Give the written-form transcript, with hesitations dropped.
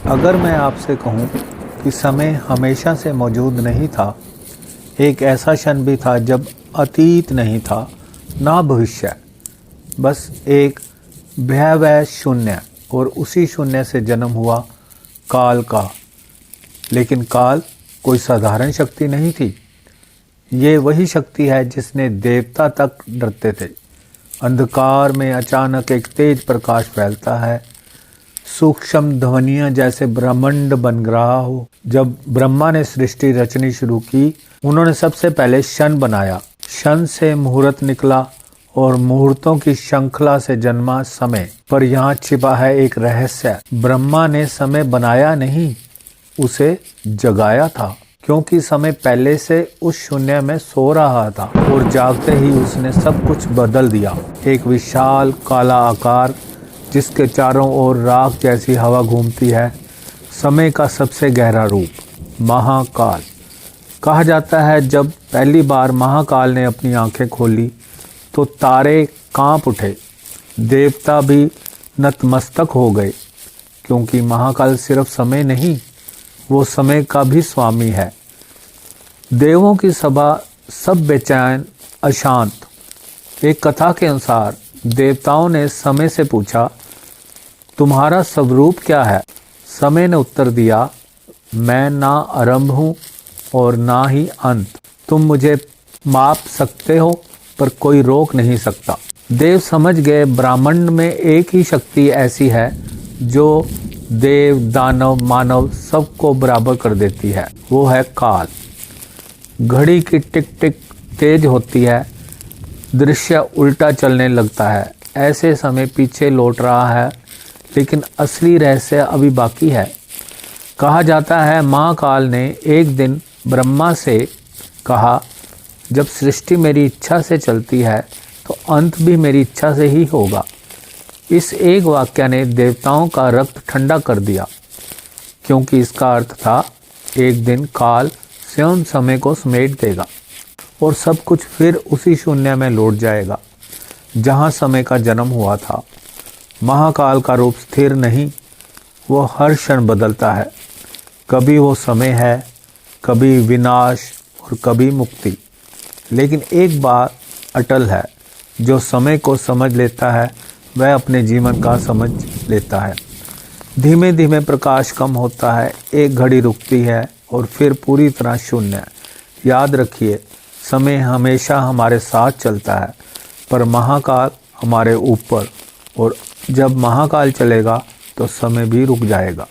अगर मैं आपसे कहूं कि समय हमेशा से मौजूद नहीं था, एक ऐसा क्षण भी था जब अतीत नहीं था ना भविष्य, बस एक भयावह शून्य, और उसी शून्य से जन्म हुआ काल का। लेकिन काल कोई साधारण शक्ति नहीं थी। ये वही शक्ति है जिसने देवता तक डरते थे। अंधकार में अचानक एक तेज प्रकाश फैलता है, सूक्ष्म ध्वनियां जैसे ब्रह्मांड बन रहा हो। जब ब्रह्मा ने सृष्टि रचनी शुरू की, उन्होंने सबसे पहले क्षण बनाया। क्षण से मुहूर्त निकला और मुहूर्तों की श्रृंखला से जन्मा समय। पर यहाँ छिपा है एक रहस्य। ब्रह्मा ने समय बनाया नहीं, उसे जगाया था, क्योंकि समय पहले से उस शून्य में सो रहा था और जागते ही उसने सब कुछ बदल दिया। एक विशाल काला आकार जिसके चारों ओर राख जैसी हवा घूमती है, समय का सबसे गहरा रूप, महाकाल। कहा जाता है जब पहली बार महाकाल ने अपनी आंखें खोली तो तारे कांप उठे, देवता भी नतमस्तक हो गए, क्योंकि महाकाल सिर्फ समय नहीं, वो समय का भी स्वामी है। देवों की सभा सब बेचैन, अशांत। एक कथा के अनुसार देवताओं ने समय से पूछा, तुम्हारा स्वरूप क्या है? समय ने उत्तर दिया, मैं ना आरंभ हूँ और ना ही अंत। तुम मुझे माप सकते हो पर कोई रोक नहीं सकता। देव समझ गए ब्रह्मांड में एक ही शक्ति ऐसी है जो देव, दानव, मानव सबको बराबर कर देती है। वो है काल। घड़ी की टिक टिक तेज होती है, दृश्य उल्टा चलने लगता है। ऐसे समय पीछे लौट रहा है, लेकिन असली रहस्य अभी बाकी है। कहा जाता है महाकाल ने एक दिन ब्रह्मा से कहा, जब सृष्टि मेरी इच्छा से चलती है तो अंत भी मेरी इच्छा से ही होगा। इस एक वाक्य ने देवताओं का रक्त ठंडा कर दिया, क्योंकि इसका अर्थ था एक दिन काल स्वयं समय को समेट देगा और सब कुछ फिर उसी शून्य में लौट जाएगा जहां समय का जन्म हुआ था। महाकाल का रूप स्थिर नहीं, वो हर क्षण बदलता है। कभी वो समय है, कभी विनाश और कभी मुक्ति। लेकिन एक बात अटल है, जो समय को समझ लेता है वह अपने जीवन का समझ लेता है। धीमे धीमे प्रकाश कम होता है, एक घड़ी रुकती है और फिर पूरी तरह शून्य। याद रखिए, समय हमेशा हमारे साथ चलता है, पर महाकाल हमारे ऊपर, और जब महाकाल चलेगा तो समय भी रुक जाएगा।